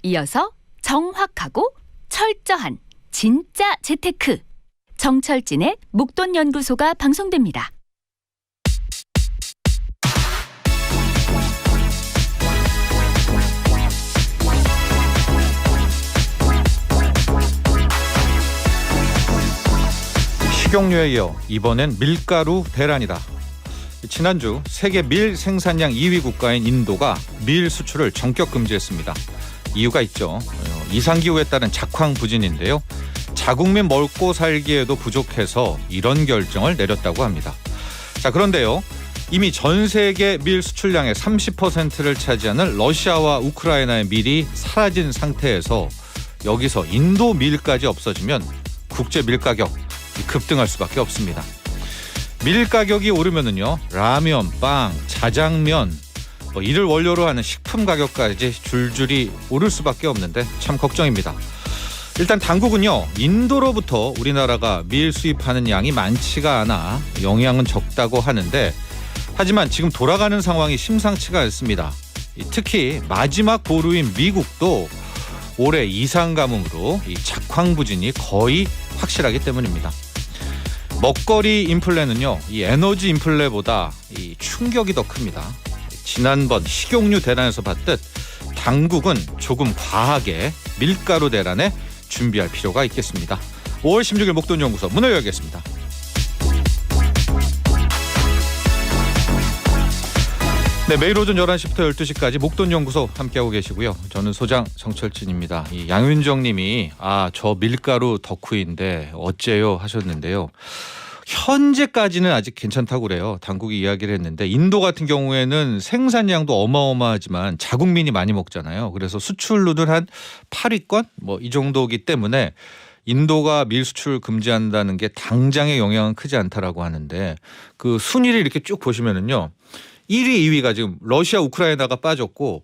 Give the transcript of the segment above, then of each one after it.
이어서 정확하고 철저한 진짜 재테크. 정철진의 목돈연구소가 방송됩니다. 식용유에 이어 이번엔 밀가루 대란이다. 지난주 세계 밀 생산량 2위 국가인 인도가 밀 수출을 전격 금지했습니다. 이유가 있죠. 이상기후에 따른 작황 부진인데요. 자국민 먹고 살기에도 부족해서 이런 결정을 내렸다고 합니다. 자, 그런데요. 이미 전 세계 밀 수출량의 30%를 차지하는 러시아와 우크라이나의 밀이 사라진 상태에서 여기서 인도 밀까지 없어지면 국제 밀 가격 급등할 수밖에 없습니다. 밀 가격이 오르면은요, 라면, 빵, 자장면 이를 원료로 하는 식품 가격까지 줄줄이 오를 수밖에 없는데 참 걱정입니다. 일단 당국은요, 인도로부터 우리나라가 밀 수입하는 양이 많지가 않아 영향은 적다고 하는데, 하지만 지금 돌아가는 상황이 심상치가 않습니다. 특히 마지막 보루인 미국도 올해 이상 가뭄으로 이 작황 부진이 거의 확실하기 때문입니다. 먹거리 인플레는요, 이 에너지 인플레보다 이 충격이 더 큽니다. 지난번 식용유 대란에서 봤듯 당국은 조금 과하게 밀가루 대란에 준비할 필요가 있겠습니다. 5월 16일 목돈연구소 문을 열겠습니다. 네, 매일 오전 11시부터 12시까지 목돈연구소 함께하고 계시고요. 저는 소장 정철진입니다. 이 양윤정 님이 저 밀가루 덕후인데 어째요 하셨는데요. 현재까지는 아직 괜찮다고 그래요. 당국이 이야기를 했는데, 인도 같은 경우에는 생산량도 어마어마하지만 자국민이 많이 먹잖아요. 그래서 수출로는 한 8위권 이 정도이기 때문에 인도가 밀 수출 금지한다는 게 당장의 영향은 크지 않다라고 하는데, 그 순위를 이렇게 쭉 보시면은요. 1위, 2위가 지금 러시아, 우크라이나가 빠졌고,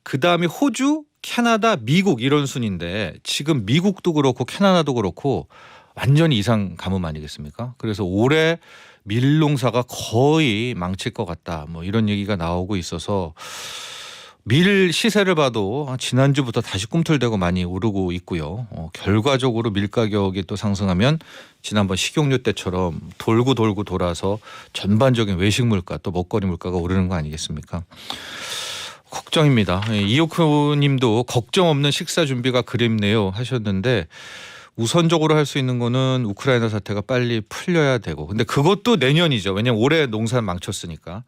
그다음에 호주, 캐나다, 미국 이런 순인데, 지금 미국도 그렇고 캐나다도 그렇고 완전히 이상 가뭄 아니겠습니까? 그래서 올해 밀 농사가 거의 망칠 것 같다. 이런 얘기가 나오고 있어서 밀 시세를 봐도 지난주부터 다시 꿈틀대고 많이 오르고 있고요. 결과적으로 밀 가격이 또 상승하면 지난번 식용유 때처럼 돌고 돌아서 전반적인 외식 물가 또 먹거리 물가가 오르는 거 아니겠습니까? 걱정입니다. 이옥호 님도 걱정 없는 식사 준비가 그립네요 하셨는데, 우선적으로 할 수 있는 거는 우크라이나 사태가 빨리 풀려야 되고, 근데 그것도 내년이죠. 왜냐하면 올해 농사 망쳤으니까.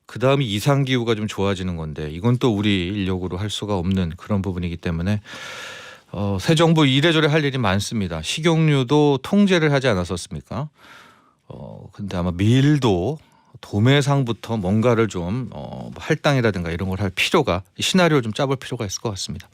그다음이 이상기후가 좀 좋아지는 건데, 이건 또 우리 인력으로 할 수가 없는 그런 부분이기 때문에 새 정부 이래저래 할 일이 많습니다. 식용유도 통제를 하지 않았었습니까? 근데 아마 밀도 도매상부터 뭔가를 좀 할당이라든가 이런 걸 할 필요가, 시나리오를 좀 짜볼 필요가 있을 것 같습니다.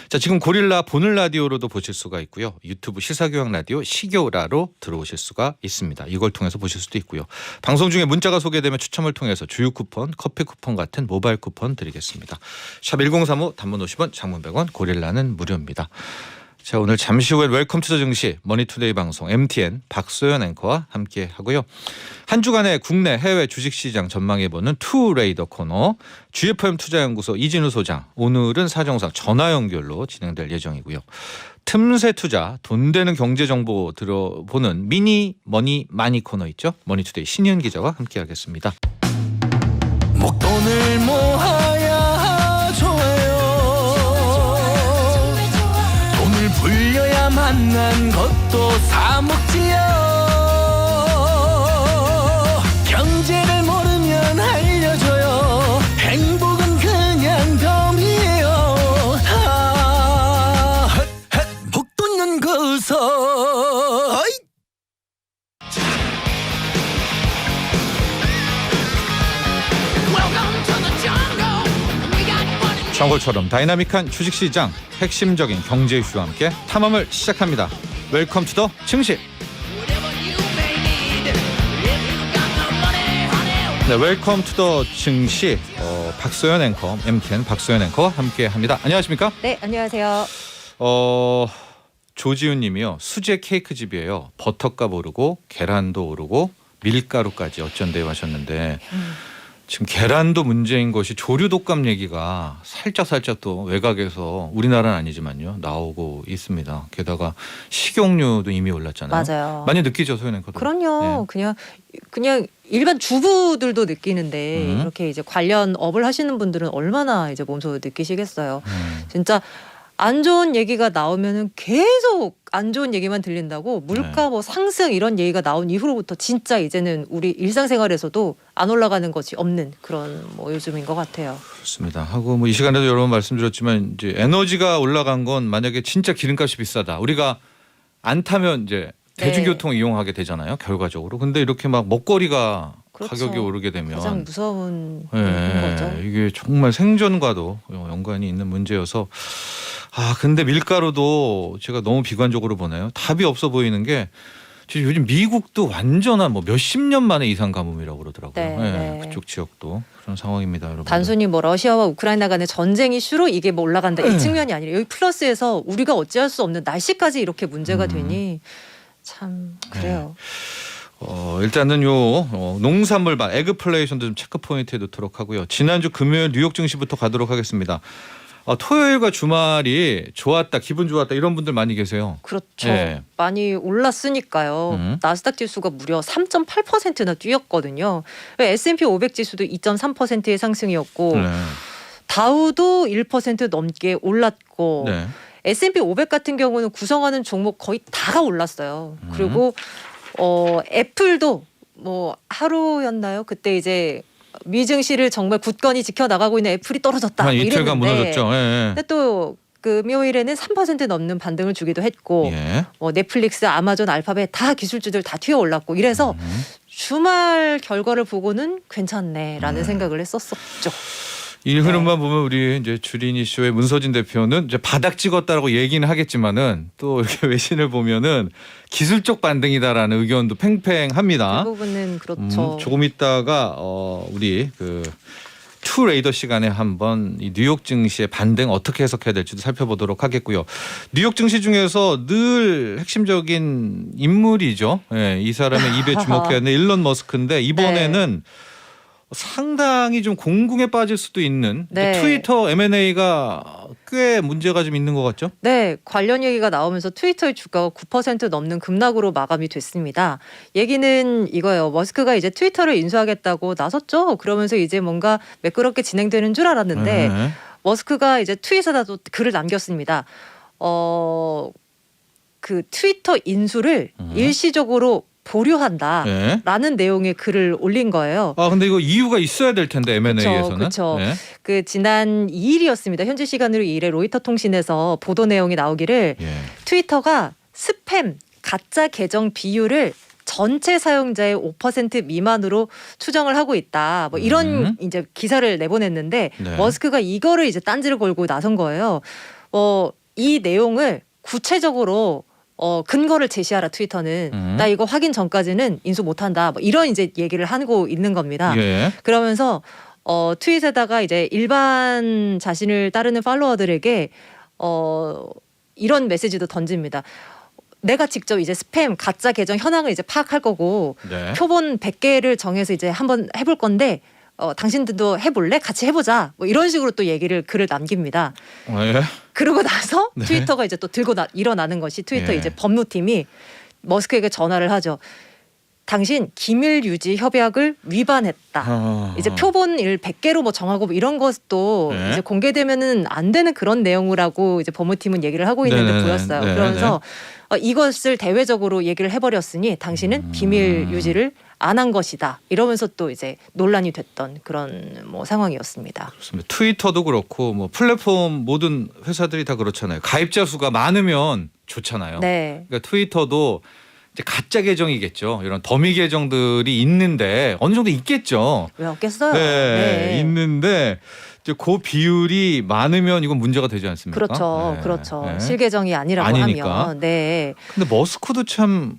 자, 지금 고릴라 보는 라디오로도 보실 수가 있고요. 유튜브 시사교양 라디오 시교라로 들어오실 수가 있습니다. 이걸 통해서 보실 수도 있고요. 방송 중에 문자가 소개되면 추첨을 통해서 주유 쿠폰, 커피 쿠폰 같은 모바일 쿠폰 드리겠습니다. 샵 1035 단문 50원, 장문 100원, 고릴라는 무료입니다. 자, 오늘 잠시 후에 웰컴 투 더 증시 머니투데이 방송 MTN 박소연 앵커와 함께 하고요. 한 주간의 국내 해외 주식시장 전망해보는 투레이더 코너, GFM 투자연구소 이진우 소장, 오늘은 사정상 전화 연결로 진행될 예정이고요. 틈새 투자, 돈 되는 경제 정보 들어보는 미니 머니 마니 코너 있죠. 머니투데이 신희은 기자와 함께 하겠습니다. 목돈을 모아야 좋아요. 돈을 불려야 만난 것도 사먹지요. 경제를 모르면 알려줘요. 행복은 그냥 덤이에요. 목돈연구소. 정글처럼 다이나믹한 주식시장, 핵심적인 경제 이슈와 함께 탐험을 시작합니다. 웰컴 투 더 증시. 네, 웰컴 투 더 증시 박소연 앵커, MTN 박소연 앵커와 함께합니다. 안녕하십니까? 네, 안녕하세요. 조지훈 님이요. 수제 케이크 집이에요. 버터값 오르고 계란도 오르고 밀가루까지 어쩐대요 하셨는데 지금 계란도 문제인 것이 조류 독감 얘기가 살짝 또 외곽에서 우리나라는 아니지만요 나오고 있습니다. 게다가 식용유도 이미 올랐잖아요. 맞아요. 많이 느끼죠, 소연앵커도. 그럼요. 그냥 일반 주부들도 느끼는데 이렇게 이제 관련 업을 하시는 분들은 얼마나 이제 몸소 느끼시겠어요. 진짜 안 좋은 얘기가 나오면은 계속 안 좋은 얘기만 들린다고 물가 뭐 상승 이런 얘기가 나온 이후로부터 진짜 이제는 우리 일상생활에서도 안 올라가는 것이 없는 그런 뭐 요즘인 것 같아요. 그렇습니다. 하고 뭐 이 시간에도 여러 번 말씀드렸지만 이제 에너지가 올라간 건 만약에 진짜 기름값이 비싸다. 우리가 안 타면 이제 대중교통 이용하게 되잖아요. 결과적으로. 근데 이렇게 막 먹거리가 그렇죠. 가격이 오르게 되면 가장 무서운 거죠. 이게 정말 생존과도 연관이 있는 문제여서 근데 밀가루도 제가 너무 비관적으로 보네요. 답이 없어 보이는 게 지금 요즘 미국도 완전한 뭐 몇십 년 만에 이상 가뭄이라고 그러더라고요. 네. 그쪽 지역도 그런 상황입니다, 여러분. 단순히 뭐 러시아와 우크라이나 간의 전쟁 이슈로 이게 뭐 올라간다 이 측면이 아니라 여기 플러스에서 우리가 어찌할 수 없는 날씨까지 이렇게 문제가 되니 참 그래요. 일단은 농산물 에그플레이션도 좀 체크 포인트에 놓도록 하고요. 지난주 금요일 뉴욕 증시부터 가도록 하겠습니다. 토요일과 주말이 좋았다, 기분 좋았다 이런 분들 많이 계세요. 그렇죠. 네. 많이 올랐으니까요. 나스닥 지수가 무려 3.8%나 뛰었거든요. S&P 500 지수도 2.3%의 상승이었고 다우도 1% 넘게 올랐고 네. S&P 500 같은 경우는 구성하는 종목 거의 다가 올랐어요. 그리고 애플도 뭐 하루였나요? 그때 이제 미증시를 정말 굳건히 지켜나가고 있는 애플이 떨어졌다. 한 이틀간 무너졌죠. 근데 또 금요일에는 3% 넘는 반등을 주기도 했고 뭐 넷플릭스, 아마존, 알파벳 다 기술주들 다 튀어 올랐고 이래서 주말 결과를 보고는 괜찮네라는 생각을 했었었죠. 이 흐름만 보면 우리 이제 주린이 쇼의 문서진 대표는 이제 바닥 찍었다라고 얘기는 하겠지만은 또 이렇게 외신을 보면은 기술적 반등이다라는 의견도 팽팽합니다. 대부분은 그렇죠. 조금 있다가 우리 투 레이더 시간에 한번 이 뉴욕 증시의 반등 어떻게 해석해야 될지도 살펴보도록 하겠고요. 뉴욕 증시 중에서 늘 핵심적인 인물이죠. 이 사람의 입에 주목해야 하는 일론 머스크인데 이번에는 상당히 좀 공궁에 빠질 수도 있는 트위터 M&A가 꽤 문제가 좀 있는 것 같죠? 네, 관련 얘기가 나오면서 트위터의 주가가 9% 넘는 급락으로 마감이 됐습니다. 얘기는 이거예요. 머스크가 이제 트위터를 인수하겠다고 나섰죠. 그러면서 이제 뭔가 매끄럽게 진행되는 줄 알았는데 머스크가 이제 트윗에다도 글을 남겼습니다. 그 트위터 인수를 일시적으로 보류한다라는 내용의 글을 올린 거예요. 근데 이거 이유가 있어야 될 텐데 M&A에서는. 그렇죠. 그 지난 2일이었습니다. 현지 시간으로 2일에 로이터 통신에서 보도 내용이 나오기를 트위터가 스팸 가짜 계정 비율을 전체 사용자의 5% 미만으로 추정을 하고 있다. 뭐 이런 이제 기사를 내보냈는데 머스크가 이거를 이제 딴지를 걸고 나선 거예요. 이 내용을 구체적으로 근거를 제시하라 트위터는 나 이거 확인 전까지는 인수 못한다. 뭐 이런 이제 얘기를 하고 있는 겁니다. 그러면서 트윗에다가 이제 일반 자신을 따르는 팔로워들에게 이런 메시지도 던집니다. 내가 직접 이제 스팸 가짜 계정 현황을 이제 파악할 거고 표본 100개를 정해서 이제 한번 해볼 건데 당신들도 해볼래? 같이 해보자. 뭐 이런 식으로 또 글을 남깁니다. 그러고 나서 트위터가 이제 또 일어나는 것이 트위터 이제 법무팀이 머스크에게 전화를 하죠. 당신 기밀 유지 협약을 위반했다. 이제 표본을 100개로 뭐 정하고 뭐 이런 것도 이제 공개되면은 안 되는 그런 내용이라고 이제 법무팀은 얘기를 하고 있는 듯 보였어요. 그러면서 이것을 대외적으로 얘기를 해버렸으니 당신은 비밀 유지를 안 한 것이다. 이러면서 또 이제 논란이 됐던 그런 뭐 상황이었습니다. 그렇습니다. 트위터도 그렇고 뭐 플랫폼 모든 회사들이 다 그렇잖아요. 가입자 수가 많으면 좋잖아요. 그러니까 트위터도 이제 가짜 계정이겠죠. 이런 더미 계정들이 있는데 어느 정도 있겠죠. 왜 없겠어요? 있는데 이제 그 비율이 많으면 이건 문제가 되지 않습니까? 그렇죠. 실계정이 아니라고 아니니까. 하면. 근데 머스크도 참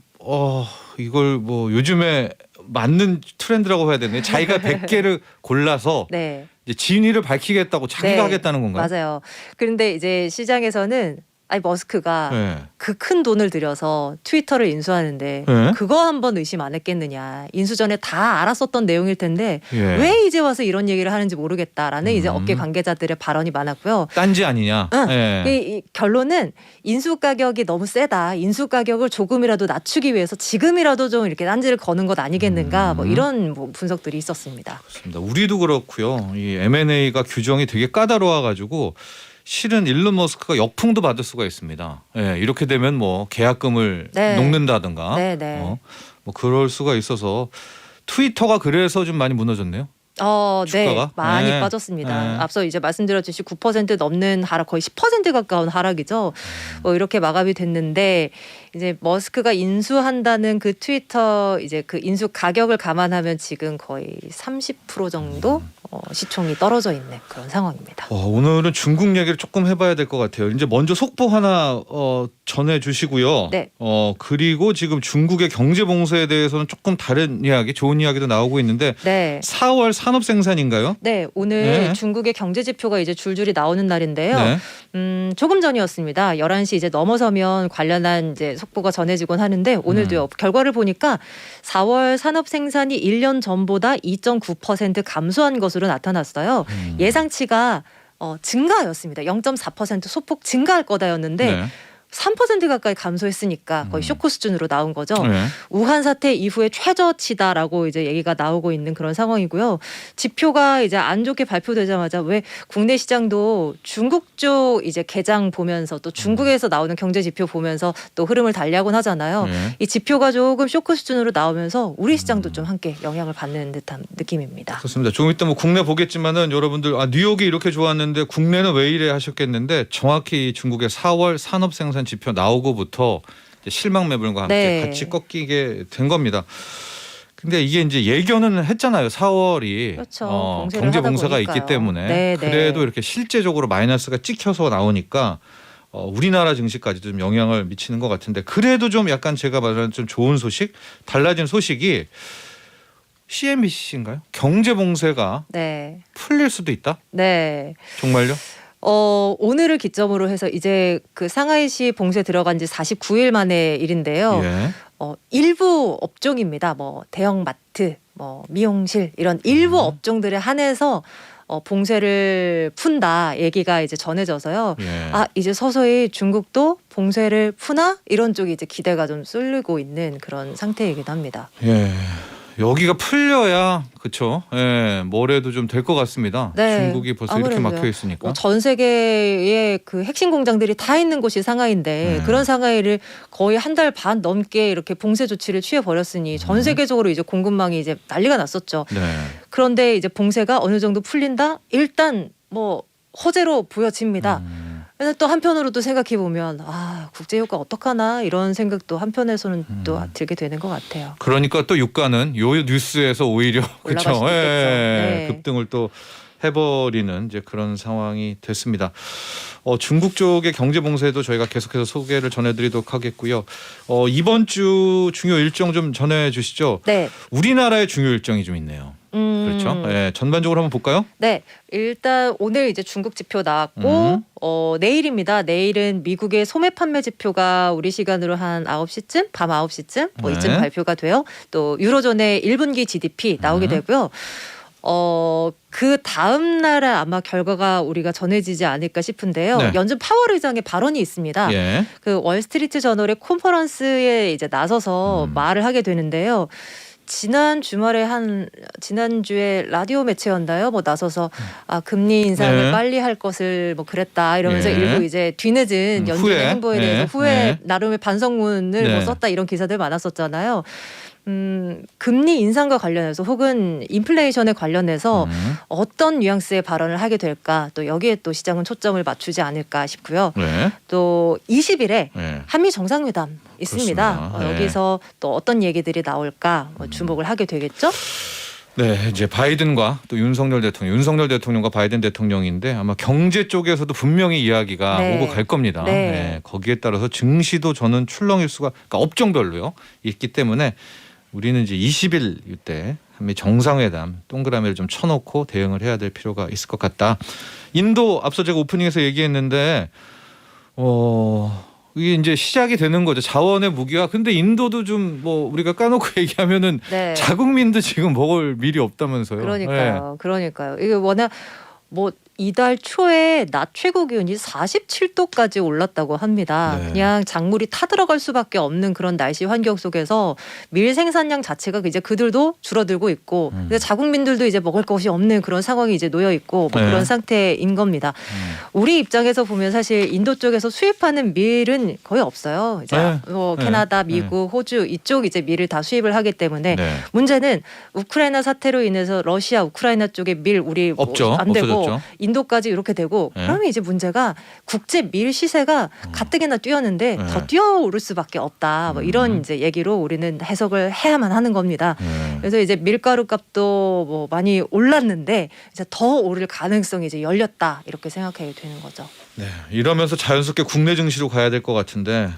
이걸 뭐 요즘에 맞는 트렌드라고 해야 되네. 자기가 100개를 골라서 이제 진위를 밝히겠다고 자기가 하겠다는 건가요? 맞아요. 그런데 이제 시장에서는 아니 머스크가 네. 그 큰 돈을 들여서 트위터를 인수하는데 네. 그거 한번 의심 안 했겠느냐. 인수 전에 다 알았었던 내용일 텐데 예. 왜 이제 와서 이런 얘기를 하는지 모르겠다라는 이제 음. 업계 관계자들의 발언이 많았고요. 딴지 아니냐. 응. 예. 이 결론은 인수 가격이 너무 세다. 인수 가격을 조금이라도 낮추기 위해서 지금이라도 좀 이렇게 딴지를 거는 것 아니겠는가. 뭐 이런 뭐 분석들이 있었습니다. 그렇습니다. 우리도 그렇고요. 이 M&A가 규정이 되게 까다로워가지고 실은 일론 머스크가 역풍도 받을 수가 있습니다. 예, 이렇게 되면 뭐 계약금을 네. 녹는다든가 네, 네. 뭐 그럴 수가 있어서 트위터가 그래서 좀 많이 무너졌네요. 네, 주가가? 많이 네. 빠졌습니다. 네. 앞서 이제 말씀드렸듯이 9% 넘는 하락, 거의 10% 가까운 하락이죠. 뭐 이렇게 마감이 됐는데 이제 머스크가 인수한다는 그 트위터 이제 그 인수 가격을 감안하면 지금 거의 30% 정도 시총이 떨어져 있는 그런 상황입니다. 오늘은 중국 얘기를 조금 해봐야 될 것 같아요. 이제 먼저 속보 하나 전해주시고요. 네. 그리고 지금 중국의 경제 봉쇄에 대해서는 조금 다른 이야기, 좋은 이야기도 나오고 있는데 네. 4월 산업 생산인가요? 네, 오늘 네. 중국의 경제 지표가 이제 줄줄이 나오는 날인데요. 네. 조금 전이었습니다. 11시 이제 넘어서면 관련한 이제 속보가 전해지곤 하는데 오늘도요. 결과를 보니까 4월 산업 생산이 1년 전보다 2.9% 감소한 것으로 나타났어요. 예상치가 증가였습니다. 0.4% 소폭 증가할 거다였는데 네. 3% 가까이 감소했으니까 거의 쇼크 수준으로 나온 거죠. 네. 우한 사태 이후에 최저치다라고 이제 얘기가 나오고 있는 그런 상황이고요. 지표가 이제 안 좋게 발표되자마자 왜 국내 시장도 중국 쪽 이제 개장 보면서 또 중국에서 나오는 경제 지표 보면서 또 흐름을 달리하곤 하잖아요. 네. 이 지표가 조금 쇼크 수준으로 나오면서 우리 시장도 좀 함께 영향을 받는 듯한 느낌입니다. 그렇습니다. 조금 이따 뭐 국내 보겠지만은 여러분들 뉴욕이 이렇게 좋았는데 국내는 왜 이래 하셨겠는데 정확히 중국의 4월 산업 생산 지표 나오고부터 이제 실망 매물과 함께 네. 같이 꺾이게 된 겁니다. 근데 이게 이제 예견은 했잖아요. 4월이 그렇죠. 봉쇄를 경제 하다 봉쇄가 보니까요. 있기 때문에 네, 네. 그래도 이렇게 실제적으로 마이너스가 찍혀서 나오니까 우리나라 증시까지도 좀 영향을 미치는 것 같은데 그래도 좀 약간 제가 말하는 좀 좋은 소식, 달라진 소식이 CNBC인가요? 경제 봉쇄가 네. 풀릴 수도 있다? 네. 정말요? 오늘을 기점으로 해서 이제 그 상하이시 봉쇄 들어간 지 49일 만의 일인데요. 예. 일부 업종입니다. 뭐 대형 마트, 뭐 미용실 이런 일부 업종들에 한해서 봉쇄를 푼다 얘기가 이제 전해져서요. 예. 이제 서서히 중국도 봉쇄를 푸나 이런 쪽이 이제 기대가 좀 쏠리고 있는 그런 상태이기도 합니다. 예. 여기가 풀려야 그렇죠. 예, 뭐래도 좀 될 것 같습니다. 네, 중국이 벌써 이렇게 아무래도요. 막혀 있으니까. 뭐 전 세계의 그 핵심 공장들이 다 있는 곳이 상하이인데 네. 그런 상하이를 거의 한 달 반 넘게 이렇게 봉쇄 조치를 취해 버렸으니 전 세계적으로 이제 공급망이 이제 난리가 났었죠. 네. 그런데 이제 봉쇄가 어느 정도 풀린다? 일단 뭐 허재로 보여집니다. 그래서 또 한편으로도 생각해 보면 국제 효과 어떡하나 이런 생각도 한편에서는 또 들게 되는 것 같아요. 그러니까 또 유가는 요 뉴스에서 오히려 올라갈 그렇죠. 수도 있겠죠. 네. 급등을 또 해버리는 이제 그런 상황이 됐습니다. 중국 쪽의 경제 봉쇄도 저희가 계속해서 소개를 전해드리도록 하겠고요. 이번 주 중요 일정 좀 전해주시죠. 네. 우리나라의 중요 일정이 좀 있네요. 그렇죠. 네, 전반적으로 한번 볼까요? 네, 일단 오늘 이제 중국 지표 나왔고 내일입니다. 내일은 미국의 소매 판매 지표가 우리 시간으로 한 9시쯤, 밤 9시쯤 뭐 네. 이쯤 발표가 돼요. 또 유로존의 1분기 GDP 나오게 되고요. 그 다음 날에 아마 결과가 우리가 전해지지 않을까 싶은데요. 네. 연준 파월 의장의 발언이 있습니다. 예. 그 월스트리트 저널의 컨퍼런스에 이제 나서서 말을 하게 되는데요. 지난주에 라디오 매체였나요? 뭐 나서서 금리 인상을 네. 빨리 할 것을 뭐 그랬다 이러면서 예. 일부 이제 뒤늦은 연준의 후회. 행보에 네. 대해서 후회 네. 나름의 반성문을 네. 뭐 썼다 이런 기사들 많았었잖아요. 금리 인상과 관련해서 혹은 인플레이션에 관련해서 어떤 뉘앙스의 발언을 하게 될까 또 여기에 또 시장은 초점을 맞추지 않을까 싶고요. 네. 또 20일에 네. 한미 정상회담 있습니다. 그렇습니다. 네. 여기서 또 어떤 얘기들이 나올까 주목을 하게 되겠죠. 네, 이제 바이든과 또 윤석열 대통령과 바이든 대통령인데 아마 경제 쪽에서도 분명히 이야기가 네. 오고 갈 겁니다. 네. 네, 거기에 따라서 증시도 저는 출렁일 수가, 그러니까 업종별로요, 있기 때문에 우리는 이제 20일 이때 한미 정상회담 동그라미를 좀 쳐놓고 대응을 해야 될 필요가 있을 것 같다. 인도 앞서 제가 오프닝에서 얘기했는데 이게 이제 시작이 되는 거죠. 자원의 무기화. 근데 인도도 좀 뭐 우리가 까놓고 얘기하면은 네. 자국민도 지금 먹을 밀이 없다면서요. 그러니까요. 그러니까요. 이게 워낙 뭐 이달 초에 낮 최고 기온이 47도까지 올랐다고 합니다. 네. 그냥 작물이 타들어갈 수밖에 없는 그런 날씨 환경 속에서 밀 생산량 자체가 이제 그들도 줄어들고 있고 근데 자국민들도 이제 먹을 것이 없는 그런 상황이 이제 놓여 있고 뭐 네. 그런 상태인 겁니다. 우리 입장에서 보면 사실 인도 쪽에서 수입하는 밀은 거의 없어요. 이제 네. 뭐 네. 캐나다, 미국, 호주 이쪽 이제 밀을 다 수입을 하기 때문에 네. 문제는 우크라이나 사태로 인해서 러시아, 우크라이나 쪽에 밀 우리 뭐 없죠. 안 되고 없어졌죠. 인도까지 이렇게 되고 네. 그러면 이제 문제가 국제 밀 시세가 가뜩이나 뛰었는데 네. 더 뛰어오를 수밖에 없다. 뭐 이런 이제 얘기로 우리는 해석을 해야만 하는 겁니다. 네. 그래서 이제 밀가루 값도 뭐 많이 올랐는데 이제 더 오를 가능성이 이제 열렸다 이렇게 생각해야 되는 거죠. 네. 이러면서 자연스럽게 국내 증시로 가야 될 것 같은데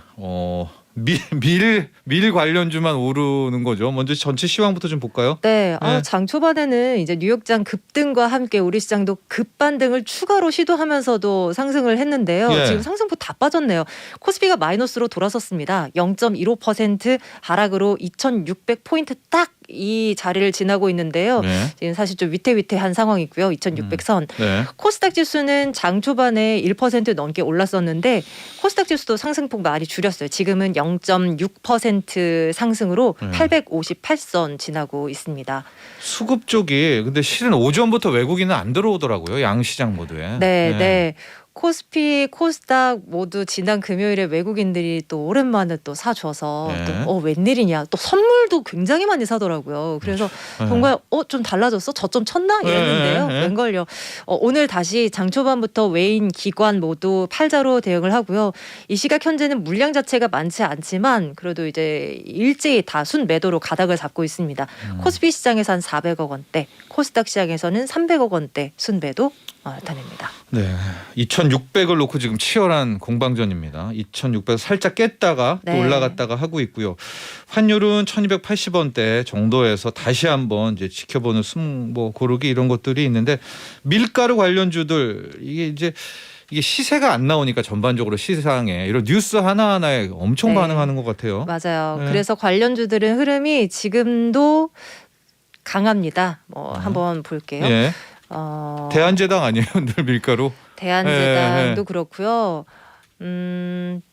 밀 관련주만 오르는 거죠. 먼저 전체 시황부터 좀 볼까요? 네, 네. 장 초반에는 이제 뉴욕장 급등과 함께 우리 시장도 급반등을 추가로 시도하면서도 상승을 했는데요. 예. 지금 상승폭 다 빠졌네요. 코스피가 마이너스로 돌아섰습니다. 0.15% 하락으로 2,600포인트 딱 이 자리를 지나고 있는데요. 네. 지금 사실 좀 위태위태한 상황이고요. 2,600선. 네. 코스닥 지수는 장 초반에 1% 넘게 올랐었는데 코스닥 지수도 상승폭 많이 줄였어요. 지금은 0.6% 상승으로 858선 지나고 있습니다. 수급 쪽이 근데 실은 오전부터 외국인은 안 들어오더라고요. 양 시장 모두에. 네. 코스피, 코스닥 모두 지난 금요일에 외국인들이 또 오랜만에 또 사줘서 네. 또 웬일이냐 또 선물도 굉장히 많이 사더라고요. 그래서 네. 정말 좀 달라졌어? 저점 쳤나? 이랬는데요. 네. 웬걸요. 오늘 다시 장 초반부터 외인 기관 모두 팔자로 대응을 하고요. 이 시각 현재는 물량 자체가 많지 않지만 그래도 이제 일제히 다 순매도로 가닥을 잡고 있습니다. 코스피 시장에서 한 400억 원대, 코스닥 시장에서는 300억 원대 순매도 나타냅니다. 네. 2,600을 놓고 지금 치열한 공방전입니다. 2,600 살짝 깼다가 또 네. 올라갔다가 하고 있고요. 환율은 1,280원대 정도에서 다시 한번 이제 지켜보는 승부 고르기 이런 것들이 있는데 밀가루 관련주들 이게 시세가 안 나오니까 전반적으로 시장에 이런 뉴스 하나하나에 엄청 네. 반응하는 것 같아요. 맞아요. 네. 그래서 관련주들은 흐름이 지금도 강합니다. 한번 볼게요. 예. 대한제당 아니에요? 늘 밀가루? 대한제당도 네. 그렇고요.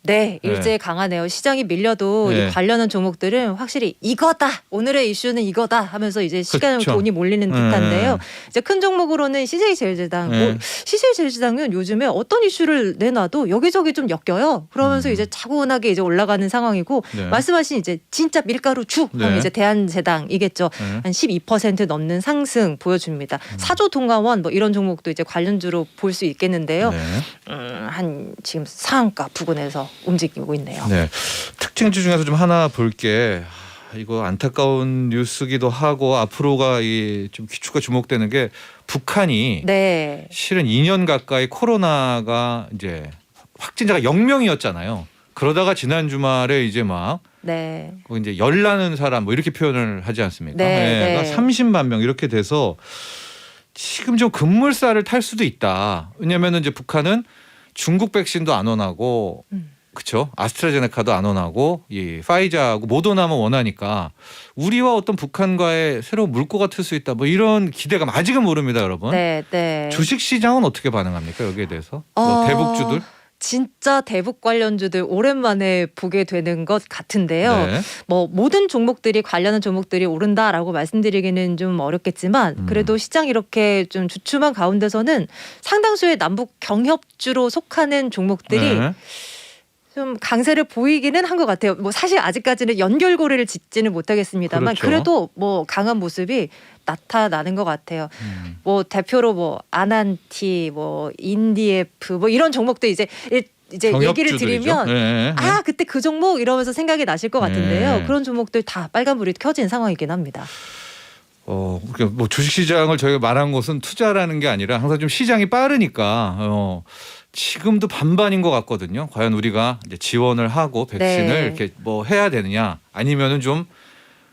네, 일제히 강하네요. 시장이 밀려도 네. 이 관련한 종목들은 확실히 이거다. 오늘의 이슈는 이거다 하면서 이제 시간을 그렇죠. 돈이 몰리는 듯한데요. 이제 큰 종목으로는 CJ제일제당. 네. CJ제일제당은 요즘에 어떤 이슈를 내놔도 여기저기 좀 엮여요. 그러면서 이제 차분하게 이제 올라가는 상황이고 네. 말씀하신 이제 진짜 밀가루 주 하면 네. 이제 대한제당이겠죠. 네. 한 12% 넘는 상승 보여줍니다. 사조동화원 뭐 이런 종목도 이제 관련주로 볼 수 있겠는데요. 네. 한 지금 상한가 부근에서 움직이고 있네요. 네. 특징주 중에서 좀 하나 볼게. 이거 안타까운 뉴스기도 하고 앞으로가 좀 기축과 주목되는 게 북한이 네. 실은 2년 가까이 코로나가 이제 확진자가 0명이었잖아요. 그러다가 지난 주말에 이제 막 네. 이제 열나는 사람 뭐 이렇게 표현을 하지 않습니까? 네. 그러니까 30만 명 이렇게 돼서 지금 좀 급물살을 탈 수도 있다. 왜냐하면은 이제 북한은 중국 백신도 안 원하고, 그렇죠? 아스트라제네카도 안 원하고, 이 파이자하고 모더나만 원하니까 우리와 어떤 북한과의 새로운 물꼬가 틀 수 있다. 뭐 이런 기대가 아직은 모릅니다, 여러분. 네. 네. 주식 시장은 어떻게 반응합니까? 여기에 대해서 뭐 대북주들? 진짜 대북 관련주들 오랜만에 보게 되는 것 같은데요. 네. 뭐 모든 종목들이 관련한 종목들이 오른다라고 말씀드리기는 좀 어렵겠지만 그래도 시장 이렇게 좀 주춤한 가운데서는 상당수의 남북 경협주로 속하는 종목들이 네. 좀 강세를 보이기는 한 것 같아요. 뭐 사실 아직까지는 연결고리를 짓지는 못하겠습니다만 그렇죠. 그래도 뭐 강한 모습이 나타나는 것 같아요. 뭐 대표로 뭐 아난티, 뭐 인디에프 뭐 이런 종목들 이제 얘기를 경협주들이죠. 드리면 네. 아 그때 그 종목 이러면서 생각이 나실 것 같은데요. 네. 그런 종목들 다 빨간불이 켜진 상황이긴 합니다. 그러니까 뭐 주식시장을 저희가 말한 것은 투자라는 게 아니라 항상 좀 시장이 빠르니까 지금도 반반인 것 같거든요. 과연 우리가 이제 지원을 하고 백신을 네. 이렇게 뭐 해야 되느냐, 아니면은 좀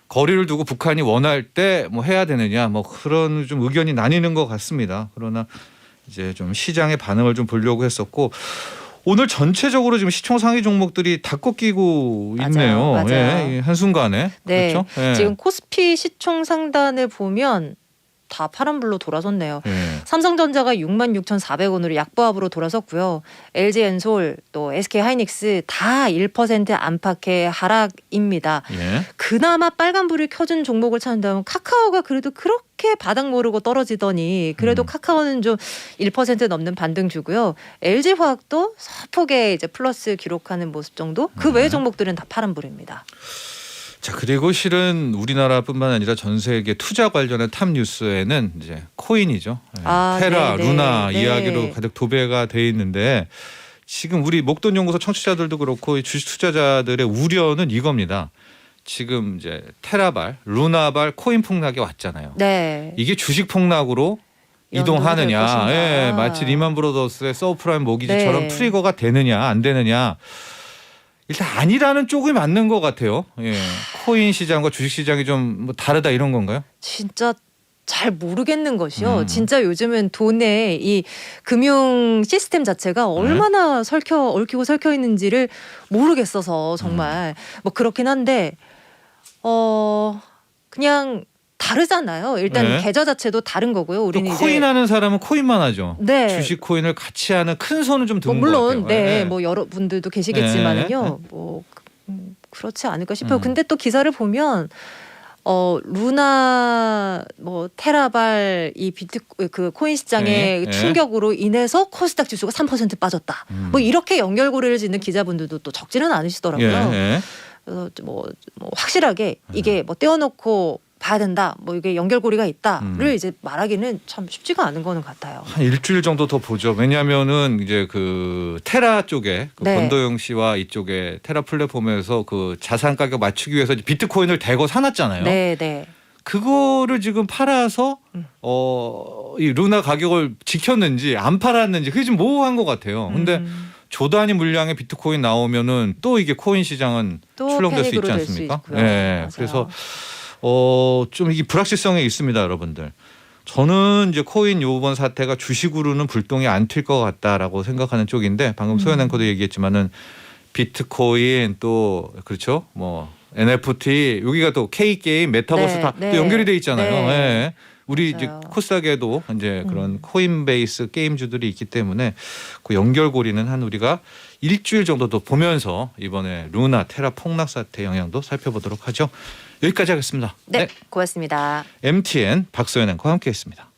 거리를 두고 북한이 원할 때 뭐 해야 되느냐, 뭐 그런 좀 의견이 나뉘는 것 같습니다. 그러나 이제 좀 시장의 반응을 좀 보려고 했었고 오늘 전체적으로 지금 시총 상위 종목들이 다 꺾이고 맞아요, 있네요. 맞아요. 예, 한순간에. 네. 그렇죠? 예. 지금 코스피 시총 상단을 보면 다 파란불로 돌아섰네요. 예. 삼성전자가 66,400원으로 약보합으로 돌아섰고요. LG엔솔 또 SK하이닉스 다 1% 안팎의 하락입니다. 예. 그나마 빨간불이 켜진 종목을 찾는다면 카카오가 그래도 그렇게 바닥 모르고 떨어지더니 그래도 카카오는 좀 1% 넘는 반등 주고요. LG화학도 소폭의 이제 플러스 기록하는 모습 정도. 그 외의 종목들은 다 파란불입니다. 자, 그리고 실은 우리나라뿐만 아니라 전 세계 투자 관련한 탑 뉴스에는 이제 코인이죠. 예. 아, 테라, 네, 루나 네. 이야기로 가득 도배가 돼 있는데 지금 우리 목돈연구소 청취자들도 그렇고 주식 투자자들의 우려는 이겁니다. 지금 이제 테라발, 루나발 코인 폭락이 왔잖아요. 네. 이게 주식 폭락으로 이동하느냐, 연동이 될 것인가. 예, 마치 리만 브로더스의 서브프라임 모기지처럼 네. 트리거가 되느냐 안 되느냐. 일단 아니라는 쪽이 맞는 것 같아요. 예. 코인 시장과 주식 시장이 좀 뭐 다르다 이런 건가요? 진짜 잘 모르겠는 것이요. 음. 진짜 요즘은 돈의 이 금융 시스템 자체가 얼마나 얽히고 설켜 있는지를 모르겠어서 정말 뭐 그렇긴 한데 그냥 다르잖아요. 일단 네. 계좌 자체도 다른 거고요. 또 우리는 코인 이제 하는 사람은 코인만 하죠. 네. 주식 코인을 같이 하는 큰 손은 좀 드문 것 물론 같아요. 네, 예. 뭐 여러분들도 계시겠지만은요. 네. 뭐 그렇지 않을까 싶어요. 음. 근데 또 기사를 보면 루나 뭐 테라발 이 비트 그 코인 시장의 네. 충격으로 인해서 코스닥 지수가 3% 빠졌다. 뭐 이렇게 연결고리를 짓는 기자분들도 또 적지는 않으시더라고요. 예. 그래서 뭐 확실하게 이게 뭐 떼어놓고 봐야 된다. 뭐 이게 연결고리가 있다를 이제 말하기는 참 쉽지가 않은 거는 같아요. 한 일주일 정도 더 보죠. 왜냐하면은 이제 그 테라 쪽에 그 네. 권도영 씨와 이쪽에 테라 플랫폼에서 그 자산 가격 맞추기 위해서 이제 비트코인을 대거 사놨잖아요. 네, 네. 그거를 지금 팔아서 이 루나 가격을 지켰는지 안 팔았는지 그게 좀 모호한 것 같아요. 근데 조 단위 물량의 비트코인 나오면은 또 이게 코인 시장은 또 출렁될 수 있지 패닉으로 될수 않습니까? 있고요. 네. 맞아요. 그래서 좀 이게 불확실성이 있습니다, 여러분들. 저는 이제 코인 요번 사태가 주식으로는 불똥이 안 튈 것 같다라고 생각하는 쪽인데 방금 소연 앵커도 얘기했지만은 비트코인 또 그렇죠, 뭐 NFT 여기가 또 K 게임, 메타버스 네, 다 네. 또 연결이 돼 있잖아요. 네. 예. 우리 이제 맞아요. 코스닥에도 이제 그런 코인베이스 게임주들이 있기 때문에 그 연결고리는 한 우리가 일주일 정도 더 보면서 이번에 루나 테라 폭락 사태 영향도 살펴보도록 하죠. 여기까지 하겠습니다. 네, 고맙습니다. MTN 박소연 앵커와 함께했습니다.